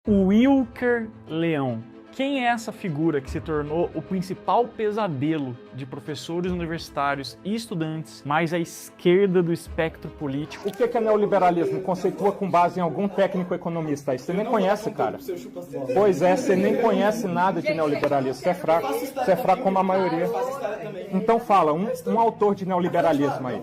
Wilker Leão. Quem é essa figura que se tornou o principal pesadelo de professores universitários e estudantes mais à esquerda do espectro político? O que é neoliberalismo? Conceitua com base em algum técnico economista aí. Você nem conhece, cara. Pois é, você nem conhece nada de neoliberalismo. Você é fraco. Você é fraco como a maioria. Então fala, um autor de neoliberalismo aí.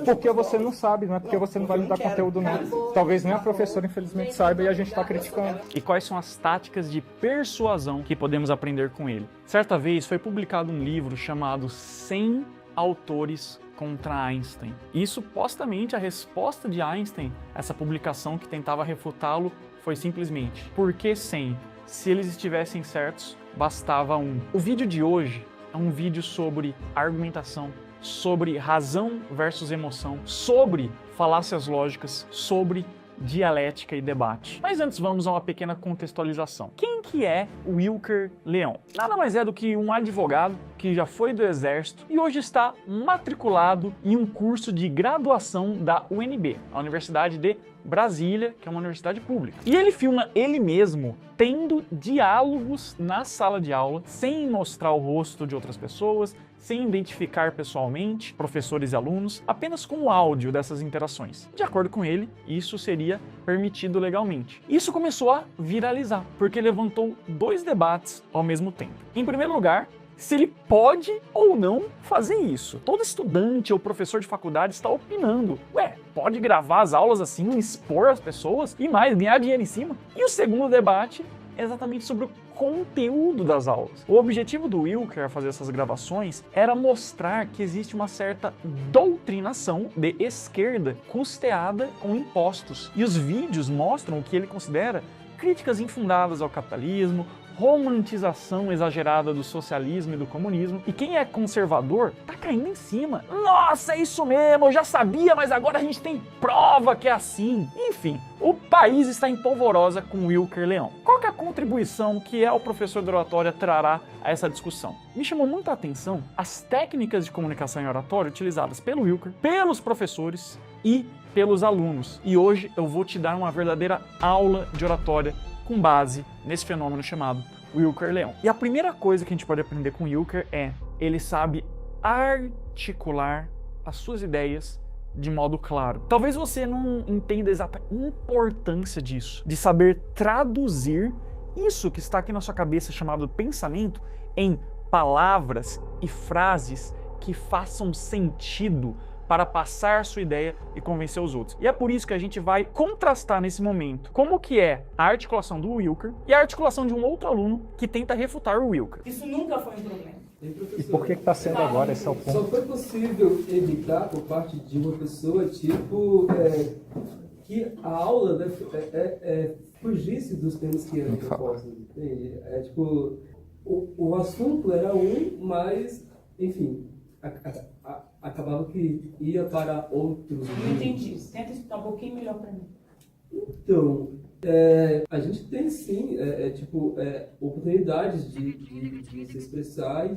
Porque você não sabe, não é porque você não vai me dar conteúdo não. Talvez nem a professora, infelizmente, saiba e a gente está criticando. E quais são as táticas de persuasão que podemos aprender com ele? Certa vez foi publicado um livro chamado 100 autores contra Einstein. E supostamente a resposta de Einstein, essa publicação que tentava refutá-lo, foi simplesmente: por que 100? Se eles estivessem certos, bastava um. O vídeo de hoje é um vídeo sobre argumentação, sobre razão versus emoção, sobre falácias lógicas, sobre dialética e debate. Mas antes vamos a uma pequena contextualização. Quem que é Wilker Leão? Nada mais é do que um advogado que já foi do exército e hoje está matriculado em um curso de graduação da UNB, a Universidade de Brasília, que é uma universidade pública. E ele filma ele mesmo tendo diálogos na sala de aula, sem mostrar o rosto de outras pessoas, sem identificar pessoalmente professores e alunos, apenas com o áudio dessas interações. De acordo com ele, isso seria permitido legalmente. Isso começou a viralizar, porque levantou dois debates ao mesmo tempo. Em primeiro lugar, se ele pode ou não fazer isso. Todo estudante ou professor de faculdade está opinando. Ué, pode gravar as aulas assim, expor as pessoas e mais, ganhar dinheiro em cima? E o segundo debate é exatamente sobre o conteúdo das aulas. O objetivo do Wilker a fazer essas gravações era mostrar que existe uma certa doutrinação de esquerda custeada com impostos. E os vídeos mostram o que ele considera críticas infundadas ao capitalismo, romantização exagerada do socialismo e do comunismo, e quem é conservador tá caindo em cima. Nossa, é isso mesmo, eu já sabia, mas agora a gente tem prova que é assim. Enfim, o país está em polvorosa com Wilker Leão. Qual que é a contribuição que o professor de oratória trará a essa discussão? Me chamou muita atenção as técnicas de comunicação em oratória utilizadas pelo Wilker, pelos professores e pelos alunos. E hoje eu vou te dar uma verdadeira aula de oratória com base nesse fenômeno chamado Wilker Leão. E a primeira coisa que a gente pode aprender com Wilker é: ele sabe articular as suas ideias de modo claro. Talvez você não entenda a exata importância disso, de saber traduzir isso que está aqui na sua cabeça chamado pensamento em palavras e frases que façam sentido para passar sua ideia e convencer os outros. E é por isso que a gente vai contrastar nesse momento como que é a articulação do Wilker e a articulação de um outro aluno que tenta refutar o Wilker. Isso nunca foi um problema. E por que está sendo agora? Esse é o ponto. Só foi possível evitar por parte de uma pessoa, que a aula, né, fugisse dos temas que eram propostos. Entende? O assunto era um, mas, enfim, acabava que ia para outros. Não entendi. Tenta explicar um pouquinho melhor para mim. Então, a gente tem sim, oportunidades de se expressar e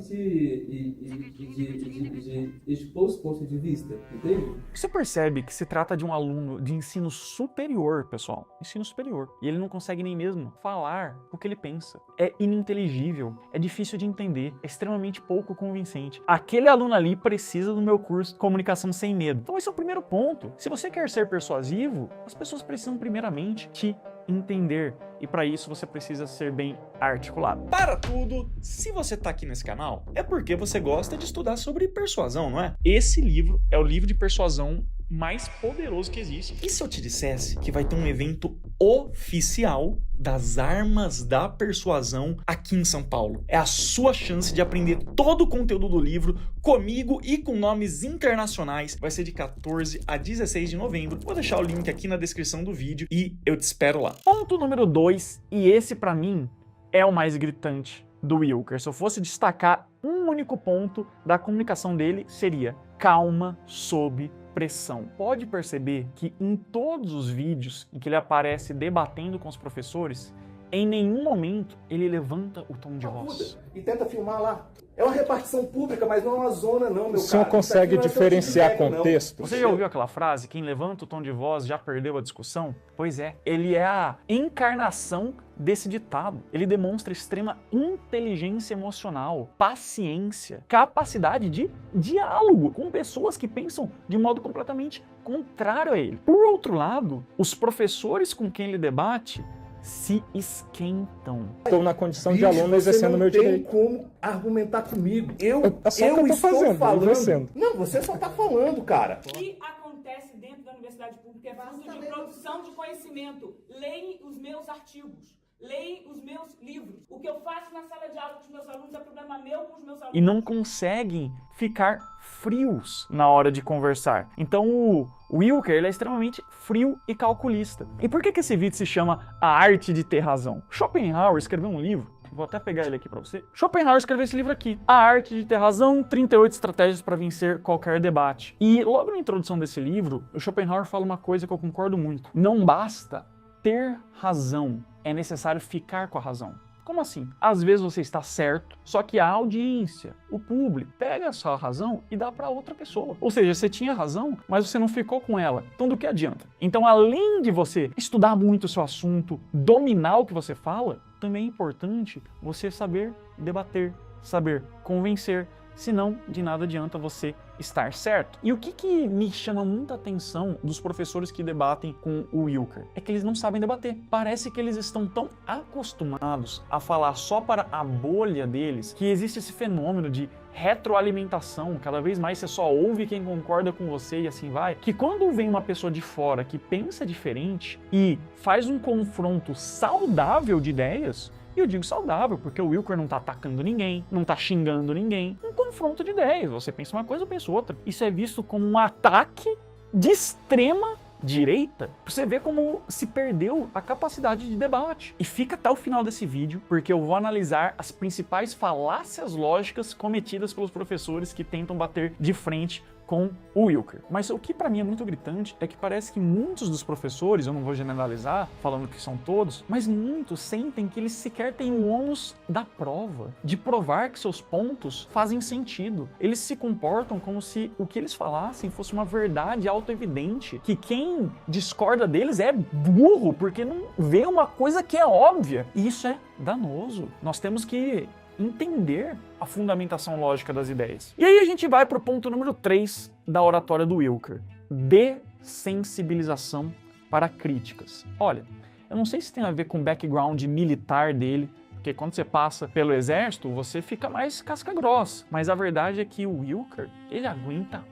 de expor os pontos de vista, entende? Você percebe que se trata de um aluno de ensino superior, pessoal. Ensino superior. E ele não consegue nem mesmo falar o que ele pensa. É ininteligível, é difícil de entender, é extremamente pouco convincente. Aquele aluno ali precisa do meu curso Comunicação Sem Medo. Então esse é o primeiro ponto. Se você quer ser persuasivo, as pessoas precisam primeiramente te entender. E para isso você precisa ser bem articulado. Para tudo, se você tá aqui nesse canal, é porque você gosta de estudar sobre persuasão, não é? Esse livro é o livro de persuasão mais poderoso que existe. E se eu te dissesse que vai ter um evento oficial das armas da persuasão aqui em São Paulo? É a sua chance de aprender todo o conteúdo do livro comigo e com nomes internacionais. Vai ser de 14 a 16 de novembro. Vou deixar o link aqui na descrição do vídeo e eu te espero lá. Ponto número 2, e esse para mim é o mais gritante do Wilker. Se eu fosse destacar um único ponto da comunicação dele, seria calma sob pressão. Pode perceber que em todos os vídeos em que ele aparece debatendo com os professores, em nenhum momento ele levanta o tom de voz. E tenta filmar lá. É uma repartição pública, mas não é uma zona, não, meu O senhor cara. consegue Isso aqui não é diferenciar seu feedback, contexto? Você já ouviu aquela frase, quem levanta o tom de voz já perdeu a discussão? Pois é, ele é a encarnação desse ditado. Ele demonstra extrema inteligência emocional, paciência, capacidade de diálogo com pessoas que pensam de modo completamente contrário a ele. Por outro lado, os professores com quem ele debate se esquentam. Estou na condição de Bicho, aluno você exercendo não meu tem direito. como argumentar comigo. Eu É só o que eu tô estou fazendo, falando. exercendo. Não, você só tá falando, cara. O que acontece dentro da universidade pública é fruto de produção de conhecimento. Leem os meus artigos. Leem os meus livros. O que eu faço na sala de aula com os meus alunos é problema meu com os meus alunos. E não conseguem ficar frios na hora de conversar. Então o Wilker ele é extremamente frio e calculista. E por que esse vídeo se chama A Arte de Ter Razão? Schopenhauer escreveu um livro, vou até pegar ele aqui para você. Schopenhauer escreveu esse livro aqui, A Arte de Ter Razão, 38 estratégias para vencer qualquer debate. E logo na introdução desse livro, o Schopenhauer fala uma coisa que eu concordo muito. Não basta ter razão, é necessário ficar com a razão. Como assim? Às vezes você está certo, só que a audiência, o público, pega a sua razão e dá para outra pessoa. Ou seja, você tinha razão, mas você não ficou com ela. Então do que adianta? Então além de você estudar muito o seu assunto, dominar o que você fala, também é importante você saber debater, saber convencer, senão de nada adianta você estar certo. E o que me chama muita atenção dos professores que debatem com o Wilker é que eles não sabem debater. Parece que eles estão tão acostumados a falar só para a bolha deles que existe esse fenômeno de retroalimentação, cada vez mais você só ouve quem concorda com você e assim vai, que quando vem uma pessoa de fora que pensa diferente e faz um confronto saudável de ideias, e eu digo saudável, porque o Wilker não tá atacando ninguém, não tá xingando ninguém. Um confronto de ideias. Você pensa uma coisa, eu penso outra. Isso é visto como um ataque de extrema direita. Você vê como se perdeu a capacidade de debate. E fica até o final desse vídeo, porque eu vou analisar as principais falácias lógicas cometidas pelos professores que tentam bater de frente com o Wilker. Mas o que para mim é muito gritante é que parece que muitos dos professores, eu não vou generalizar, falando que são todos, mas muitos sentem que eles sequer têm o ônus da prova, de provar que seus pontos fazem sentido. Eles se comportam como se o que eles falassem fosse uma verdade autoevidente, que quem discorda deles é burro, porque não vê uma coisa que é óbvia. E isso é danoso. Nós temos que entender a fundamentação lógica das ideias. E aí a gente vai para o ponto número 3 da oratória do Wilker. Dessensibilização para críticas. Olha, eu não sei se tem a ver com o background militar dele, porque quando você passa pelo exército, você fica mais casca grossa. Mas a verdade é que o Wilker, ele aguenta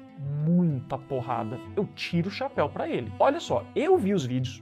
muita porrada. Eu tiro o chapéu para ele. Olha só, eu vi os vídeos.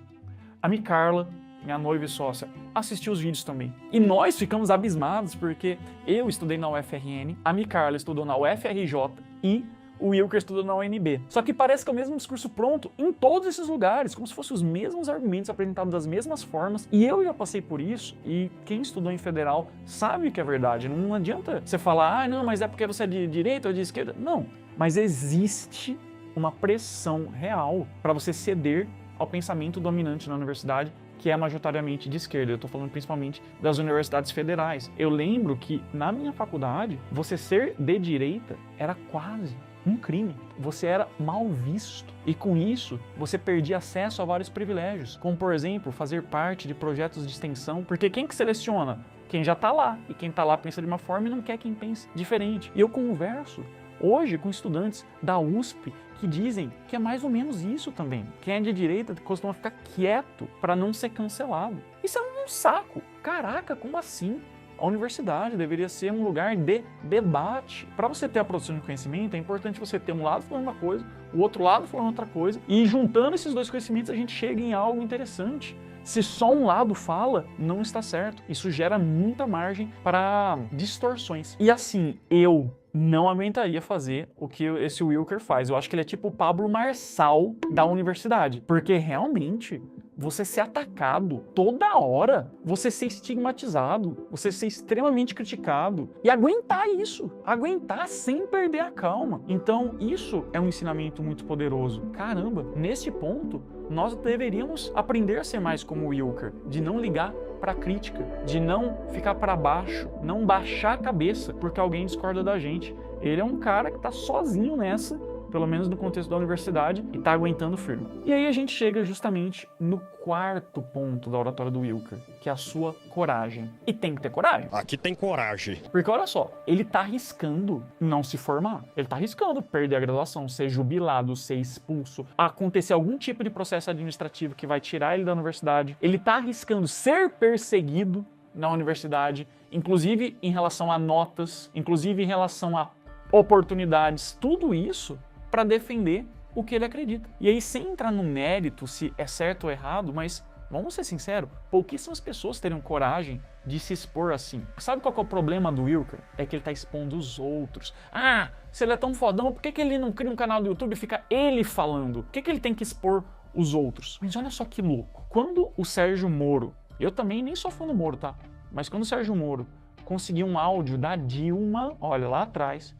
A Micarla, minha noiva e sócia, assistiu os vídeos também. E nós ficamos abismados porque eu estudei na UFRN, a Micarla estudou na UFRJ e o Wilker estudou na UNB. Só que parece que é o mesmo discurso pronto em todos esses lugares, como se fossem os mesmos argumentos apresentados das mesmas formas. E eu já passei por isso, e quem estudou em federal sabe que é verdade. Não adianta você falar, não, mas é porque você é de direita ou de esquerda. Não, mas existe uma pressão real para você ceder ao pensamento dominante na universidade, que é majoritariamente de esquerda. Eu estou falando principalmente das universidades federais. Eu lembro que na minha faculdade, você ser de direita era quase um crime. Você era mal visto. E com isso, você perdia acesso a vários privilégios, como por exemplo, fazer parte de projetos de extensão, porque quem que seleciona? Quem já está lá. E quem está lá pensa de uma forma e não quer quem pense diferente. E eu converso hoje com estudantes da USP que dizem que é mais ou menos isso também. Quem é de direita costuma ficar quieto para não ser cancelado. Isso é um saco. Caraca, como assim? A universidade deveria ser um lugar de debate. Para você ter a produção de conhecimento, é importante você ter um lado falando uma coisa, o outro lado falando outra coisa, e juntando esses dois conhecimentos a gente chega em algo interessante. Se só um lado fala, não está certo. Isso gera muita margem para distorções. E assim, eu não aguentaria fazer o que esse Wilker faz. Eu acho que ele é tipo o Pablo Marçal da universidade. Porque realmente, você ser atacado toda hora, você ser estigmatizado, você ser extremamente criticado e aguentar isso, aguentar sem perder a calma. Então, isso é um ensinamento muito poderoso. Caramba, nesse ponto, nós deveríamos aprender a ser mais como o Wilker, de não ligar para crítica, de não ficar para baixo, não baixar a cabeça porque alguém discorda da gente. Ele é um cara que tá sozinho nessa, pelo menos no contexto da universidade, e tá aguentando firme. E aí a gente chega justamente no quarto ponto da oratória do Wilker, que é a sua coragem. E tem que ter coragem. Aqui tem coragem. Porque olha só, ele tá arriscando não se formar. Ele tá arriscando perder a graduação, ser jubilado, ser expulso, acontecer algum tipo de processo administrativo que vai tirar ele da universidade. Ele tá arriscando ser perseguido na universidade, inclusive em relação a notas, inclusive em relação a oportunidades, tudo isso para defender o que ele acredita. E aí, sem entrar no mérito se é certo ou errado, mas vamos ser sinceros, pouquíssimas pessoas teriam coragem de se expor assim. Sabe qual que é o problema do Wilker? É que ele tá expondo os outros. Ah, se ele é tão fodão, por que ele não cria um canal do YouTube e fica ele falando? Por que ele tem que expor os outros? Mas olha só que louco. Quando o Sérgio Moro, eu também nem sou fã do Moro, tá? Mas quando o Sérgio Moro conseguiu um áudio da Dilma, olha lá atrás,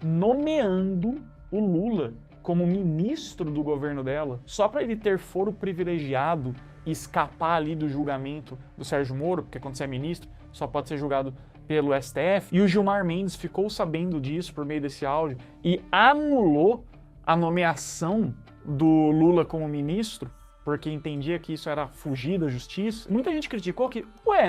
nomeando o Lula como ministro do governo dela, só para ele ter foro privilegiado e escapar ali do julgamento do Sérgio Moro, porque quando você é ministro, só pode ser julgado pelo STF, e o Gilmar Mendes ficou sabendo disso por meio desse áudio e anulou a nomeação do Lula como ministro, porque entendia que isso era fugir da justiça. Muita gente criticou que,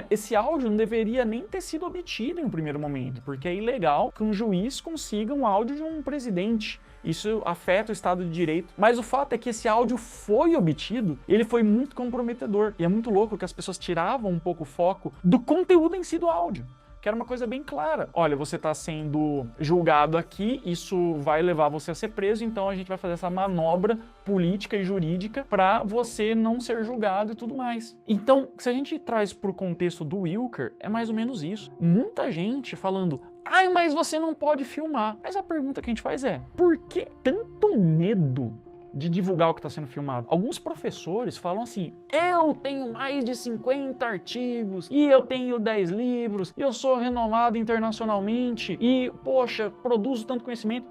esse áudio não deveria nem ter sido obtido em um primeiro momento, porque é ilegal que um juiz consiga um áudio de um presidente. Isso afeta o Estado de Direito. Mas o fato é que esse áudio foi obtido, ele foi muito comprometedor. E é muito louco que as pessoas tiravam um pouco o foco do conteúdo em si do áudio, que era uma coisa bem clara. Olha, você está sendo julgado aqui, isso vai levar você a ser preso, então a gente vai fazer essa manobra política e jurídica para você não ser julgado e tudo mais. Então, se a gente traz para o contexto do Wilker, é mais ou menos isso. Muita gente falando, mas você não pode filmar. Mas a pergunta que a gente faz é, por que tanto medo de divulgar o que está sendo filmado? Alguns professores falam assim, eu tenho mais de 50 artigos, e eu tenho 10 livros, e eu sou renomado internacionalmente, e, poxa, produzo tanto conhecimento.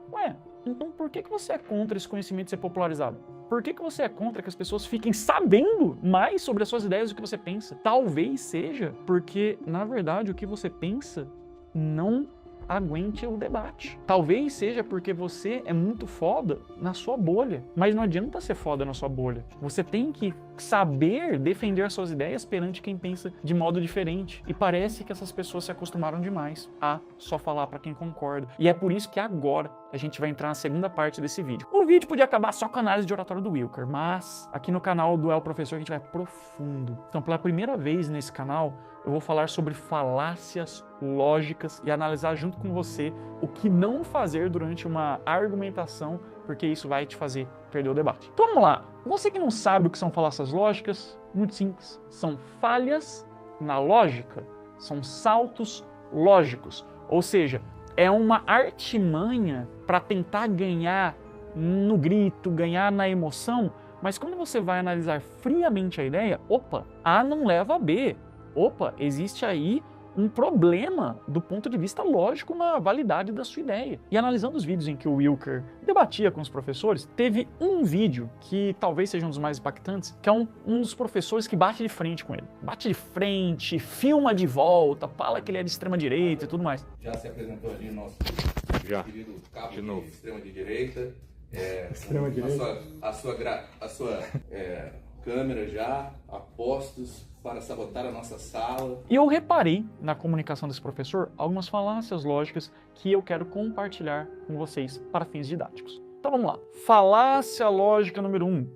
Então por que você é contra esse conhecimento ser popularizado? Por que você é contra que as pessoas fiquem sabendo mais sobre as suas ideias do que você pensa? Talvez seja porque, na verdade, o que você pensa não aguente o debate. Talvez seja porque você é muito foda na sua bolha, mas não adianta ser foda na sua bolha. Você tem que saber defender as suas ideias perante quem pensa de modo diferente. E parece que essas pessoas se acostumaram demais a só falar para quem concorda. E é por isso que agora a gente vai entrar na segunda parte desse vídeo. O vídeo podia acabar só com a análise de oratório do Wilker, mas aqui no canal do El Professor a gente vai profundo. Então, pela primeira vez nesse canal, eu vou falar sobre falácias lógicas e analisar junto com você o que não fazer durante uma argumentação, porque isso vai te fazer perder o debate. Então vamos lá. Você que não sabe o que são falácias lógicas, muito simples. São falhas na lógica, são saltos lógicos. Ou seja, é uma artimanha para tentar ganhar no grito, ganhar na emoção, mas quando você vai analisar friamente a ideia, A não leva a B. Existe aí um problema do ponto de vista lógico na validade da sua ideia. E analisando os vídeos em que o Wilker debatia com os professores, teve um vídeo que talvez seja um dos mais impactantes, que é um dos professores que bate de frente com ele. Bate de frente, filma de volta, fala que ele é de extrema direita e tudo mais. Já se apresentou ali o nosso querido cabo de novo. Extrema de direita. Extrema direita. A sua câmera já, a postos para sabotar a nossa sala. E eu reparei na comunicação desse professor algumas falácias lógicas que eu quero compartilhar com vocês para fins didáticos. Então vamos lá. Falácia lógica número 1.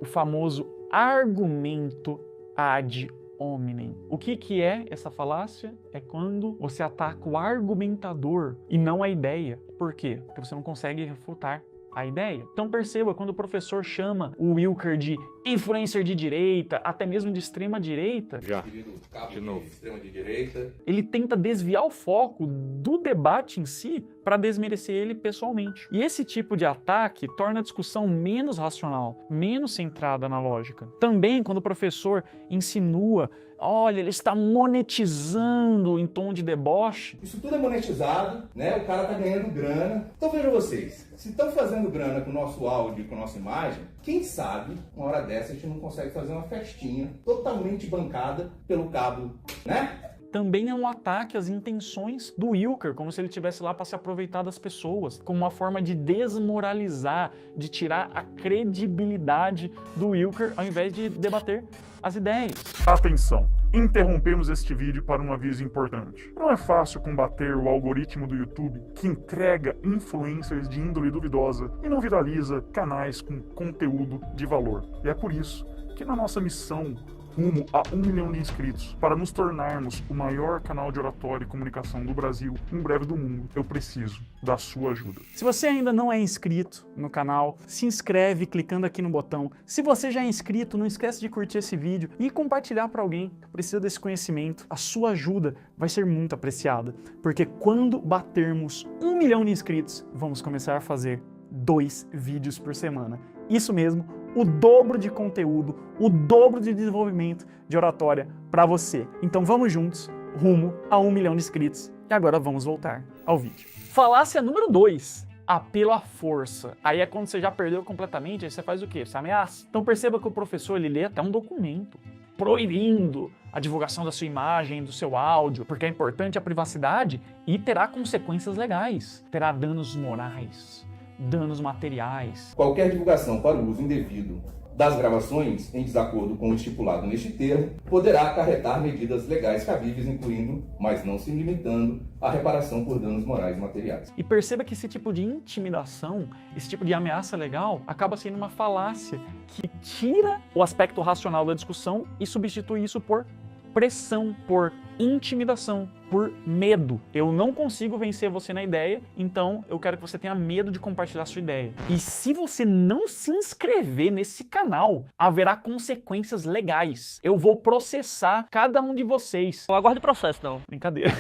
O famoso argumento ad hominem. O que é essa falácia? É quando você ataca o argumentador e não a ideia. Por quê? Porque você não consegue refutar a ideia. Então perceba, quando o professor chama o Wilker de influencer de direita, até mesmo de extrema direita, de novo. Extrema de direita, ele tenta desviar o foco do debate em si para desmerecer ele pessoalmente. E esse tipo de ataque torna a discussão menos racional, menos centrada na lógica. Também quando o professor insinua, olha, ele está monetizando em tom de deboche. Isso tudo é monetizado, né? O cara tá ganhando grana. Então vejam vocês, se estão fazendo grana com o nosso áudio e com a nossa imagem, quem sabe, uma hora dessa, a gente não consegue fazer uma festinha totalmente bancada pelo cabo né? Também é um ataque às intenções do Wilker, como se ele estivesse lá para se aproveitar das pessoas, como uma forma de desmoralizar, de tirar a credibilidade do Wilker, ao invés de debater as ideias. Atenção! Interrompemos este vídeo para um aviso importante. Não é fácil combater o algoritmo do YouTube que entrega influencers de índole duvidosa e não viraliza canais com conteúdo de valor. E é por isso que na nossa missão rumo a 1 milhão de inscritos, para nos tornarmos o maior canal de oratória e comunicação do Brasil, em breve do mundo, eu preciso da sua ajuda. Se você ainda não é inscrito no canal, se inscreve clicando aqui no botão. Se você já é inscrito, não esquece de curtir esse vídeo e compartilhar para alguém que precisa desse conhecimento. A sua ajuda vai ser muito apreciada, porque quando batermos 1 milhão de inscritos, vamos começar a fazer 2 vídeos por semana. Isso mesmo, o dobro de conteúdo, o dobro de desenvolvimento de oratória para você. Então vamos juntos, rumo a 1 milhão de inscritos. E agora vamos voltar ao vídeo. Falácia número 2. Apelo à força. Aí é quando você já perdeu completamente, aí você faz o quê? Você ameaça. Então perceba que o professor ele lê até um documento proibindo a divulgação da sua imagem, do seu áudio, porque é importante a privacidade e terá consequências legais. Terá danos morais, danos materiais. Qualquer divulgação para o uso indevido das gravações, em desacordo com o estipulado neste termo, poderá acarretar medidas legais cabíveis, incluindo, mas não se limitando, a reparação por danos morais e materiais. E perceba que esse tipo de intimidação, esse tipo de ameaça legal, acaba sendo uma falácia que tira o aspecto racional da discussão e substitui isso por pressão, por intimidação, por medo. Eu não consigo vencer você na ideia, então eu quero que você tenha medo de compartilhar sua ideia. E se você não se inscrever nesse canal, haverá consequências legais. Eu vou processar cada um de vocês. Eu aguardo o processo, não. Brincadeira.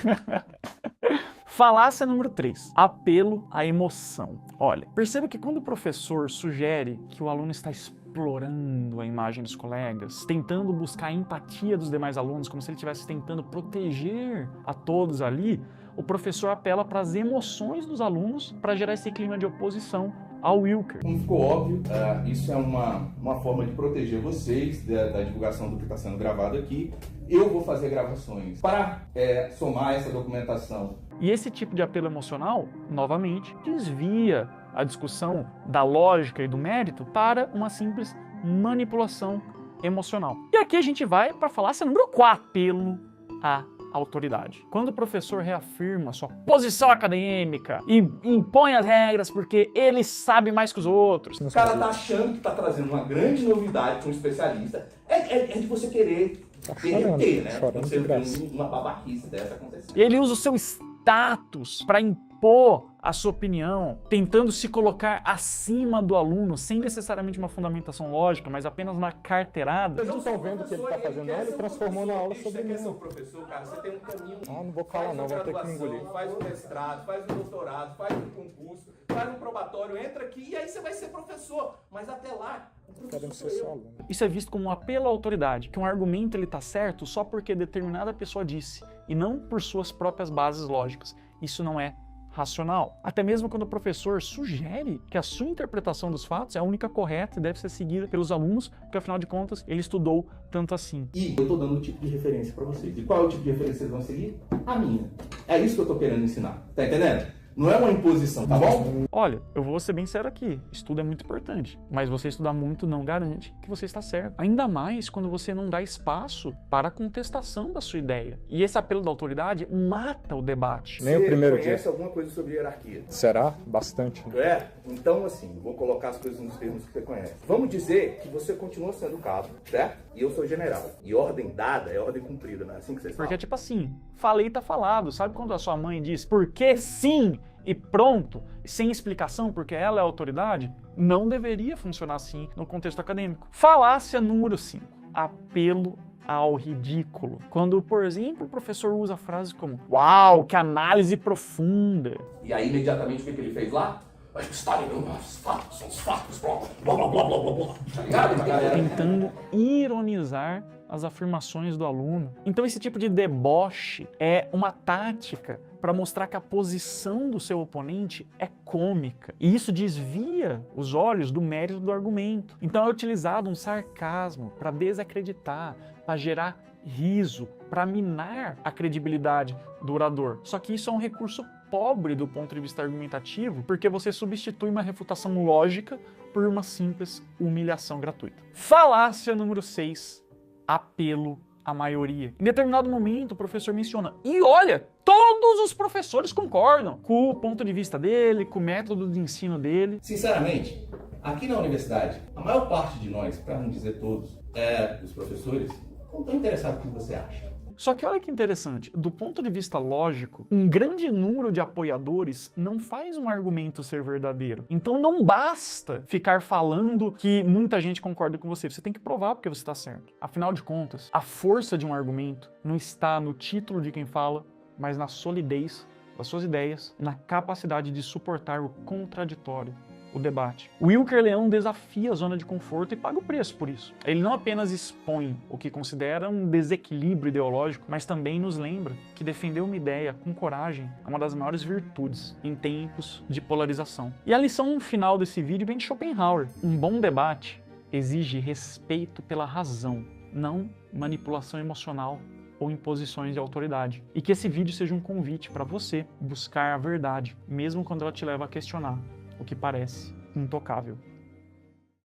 Falácia número 3. Apelo à emoção. Olha, perceba que quando o professor sugere que o aluno está explorando a imagem dos colegas, tentando buscar a empatia dos demais alunos, como se ele estivesse tentando proteger a todos ali, o professor apela para as emoções dos alunos para gerar esse clima de oposição ao Wilker. Como ficou óbvio, isso é uma forma de proteger vocês da divulgação do que está sendo gravado aqui. Eu vou fazer gravações para somar essa documentação. E esse tipo de apelo emocional, novamente, desvia a discussão da lógica e do mérito para uma simples manipulação emocional. E aqui a gente vai para a falácia número 4, apelo à autoridade. Quando o professor reafirma sua posição acadêmica e impõe as regras porque ele sabe mais que os outros. O cara tá achando que tá trazendo uma grande novidade para um especialista. É de você querer derreter, né? Você vê uma babaquice dessa acontecer. E ele usa o seu status para impor a sua opinião, tentando se colocar acima do aluno, sem necessariamente uma fundamentação lógica, mas apenas uma carteirada. Vocês não estão vendo o que ele está fazendo, ele transformou na aula sobre mim. Você quer ser um professor, cara, você tem um caminho. Não vou falar não, vou ter que me engolir. Faz um mestrado, faz um doutorado, faz um concurso, faz um probatório, entra aqui e aí você vai ser professor. Mas até lá, o professor sou eu. Isso é visto como um apelo à autoridade, que um argumento ele está certo só porque determinada pessoa disse, e não por suas próprias bases lógicas. Isso não é racional. Até mesmo quando o professor sugere que a sua interpretação dos fatos é a única correta e deve ser seguida pelos alunos, porque afinal de contas ele estudou tanto assim. E eu estou dando um tipo de referência para vocês. E qual é o tipo de referência que vocês vão seguir? A minha. É isso que eu estou querendo ensinar. Tá entendendo? Não é uma imposição, tá bom? Olha, eu vou ser bem sério aqui. Estudo é muito importante, mas você estudar muito não garante que você está certo. Ainda mais quando você não dá espaço para a contestação da sua ideia. E esse apelo da autoridade mata o debate. Nem o primeiro Você conhece dia. alguma coisa sobre hierarquia? Será? Bastante. Então assim, vou colocar as coisas nos termos que você conhece. Vamos dizer que você continua sendo cabo, certo? E eu sou general. E ordem dada é ordem cumprida, não é assim que vocês falam? Porque, tipo assim, falei tá falado. Sabe quando a sua mãe diz porque sim e pronto, sem explicação, porque ela é a autoridade? Não deveria funcionar assim no contexto acadêmico. Falácia número 5. Apelo ao ridículo. Quando, por exemplo, o professor usa frases como "Uau, que análise profunda!" E aí, imediatamente, o que ele fez lá? Vai estar são os fatos, blá blá blá blá blá blá. Tá ligado, galera? Tentando ironizar as afirmações do aluno. Então esse tipo de deboche é uma tática para mostrar que a posição do seu oponente é cômica. E isso desvia os olhos do mérito do argumento. Então é utilizado um sarcasmo para desacreditar, para gerar riso, para minar a credibilidade do orador. Só que isso é um recurso pobre do ponto de vista argumentativo, porque você substitui uma refutação lógica por uma simples humilhação gratuita. Falácia número 6, apelo à maioria. Em determinado momento, o professor menciona, e olha, todos os professores concordam com o ponto de vista dele, com o método de ensino dele. Sinceramente, aqui na universidade, a maior parte de nós, para não dizer todos, os professores, não estão interessados no que você acha. Só que olha que interessante, do ponto de vista lógico, um grande número de apoiadores não faz um argumento ser verdadeiro. Então não basta ficar falando que muita gente concorda com você, você tem que provar porque você está certo. Afinal de contas, a força de um argumento não está no título de quem fala, mas na solidez das suas ideias, na capacidade de suportar o contraditório, o debate. Wilker Leão desafia a zona de conforto e paga o preço por isso. Ele não apenas expõe o que considera um desequilíbrio ideológico, mas também nos lembra que defender uma ideia com coragem é uma das maiores virtudes em tempos de polarização. E a lição final desse vídeo vem de Schopenhauer. Um bom debate exige respeito pela razão, não manipulação emocional ou imposições de autoridade. E que esse vídeo seja um convite para você buscar a verdade, mesmo quando ela te leva a questionar o que parece intocável.